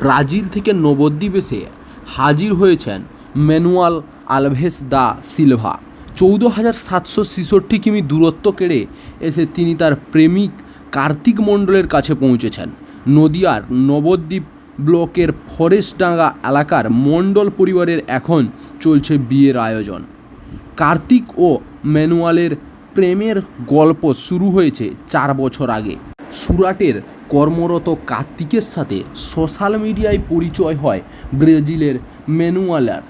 Brazil থেকে নবদ্বীপ এসে হাজির হয়েছেন ম্যানুয়াল আলভেস দা সিলভা। 14,766 কিমি দূরত্ব কেড়ে এসে তিনি তার প্রেমিক কার্তিক মণ্ডলের কাছে পৌঁছেছেন। নদিয়ার নবদ্বীপ ব্লকের ফরেস্টডাঙ্গা এলাকার মণ্ডল পরিবারের এখন চলছে বিয়ের আয়োজন। কার্তিক ও ম্যানুয়ালের প্রেমের গল্প শুরু হয়েছে 4 বছর আগে। সুরাটের কর্মরত কার্তিকের সাথে সোশ্যাল মিডিয়ায় পরিচয় হয় ব্রাজিলের ম্যানুয়ালার।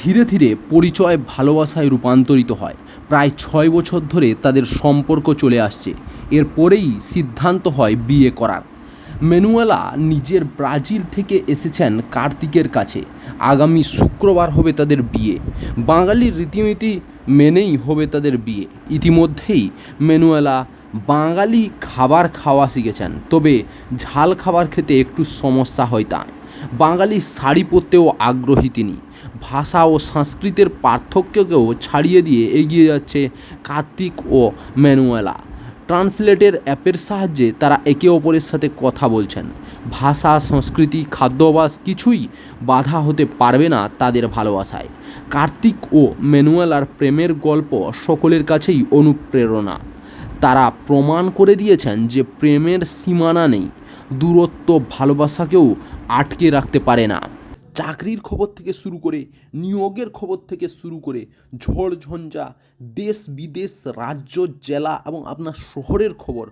ধীরে ধীরে পরিচয় ভালোবাসায় রূপান্তরিত হয়। প্রায় 6 বছর ধরে তাদের সম্পর্ক চলে আসছে। এরপরেই সিদ্ধান্ত হয় বিয়ে করার। ম্যানুয়েলা নিজের ব্রাজিল থেকে এসেছেন কার্তিকের কাছে। আগামী শুক্রবার হবে তাদের বিয়ে। বাঙালির রীতিনীতি মেনেই হবে তাদের বিয়ে। ইতিমধ্যেই ম্যানুয়েলা বাঙালি খাবার খাওয়া শিখেছেন, তবে ঝাল খাবার খেতে একটু সমস্যা হয় তার। বাঙালি শাড়ি পরতেও আগ্রহী তিনি। ভাষা ও সংস্কৃতির পার্থক্যকেও ছাড়িয়ে দিয়ে এগিয়ে যাচ্ছে কার্তিক ও ম্যানুয়েলা। ট্রান্সলেটের অ্যাপের সাহায্যে তারা একে অপরের সাথে কথা বলছেন। ভাষা, সংস্কৃতি, খাদ্যাভ্যাস কিছুই বাধা হতে পারবে না তাদের ভালোবাসায়। কার্তিক ও ম্যানুয়েলার প্রেমের গল্প সকলের কাছেই অনুপ্রেরণা। তারা প্রমাণ করে দিয়েছেন যে প্রেমের সীমানা নেই, দূরত্ব ভালোবাসাকেও আটকে রাখতে পারে না। চাকরির খবর থেকে শুরু করে নিয়োগের খবর থেকে শুরু করে ঝড় ঝঞ্ঝা, দেশ বিদেশ, রাজ্য, জেলা এবং আপনার শহরের খবর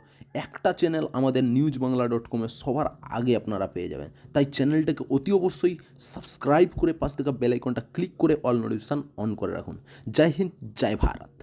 একটা চ্যানেল আমাদের newsbangla.com সবার আগে আপনারা পেয়ে যাবেন। তাই চ্যানেলটাকে অতি অবশ্যই সাবস্ক্রাইব করে পাশ থেকে বেল আইকনটা ক্লিক করে অল নোটিফিকেশান অন করে রাখুন। জয় হিন্দ, জয় ভারত।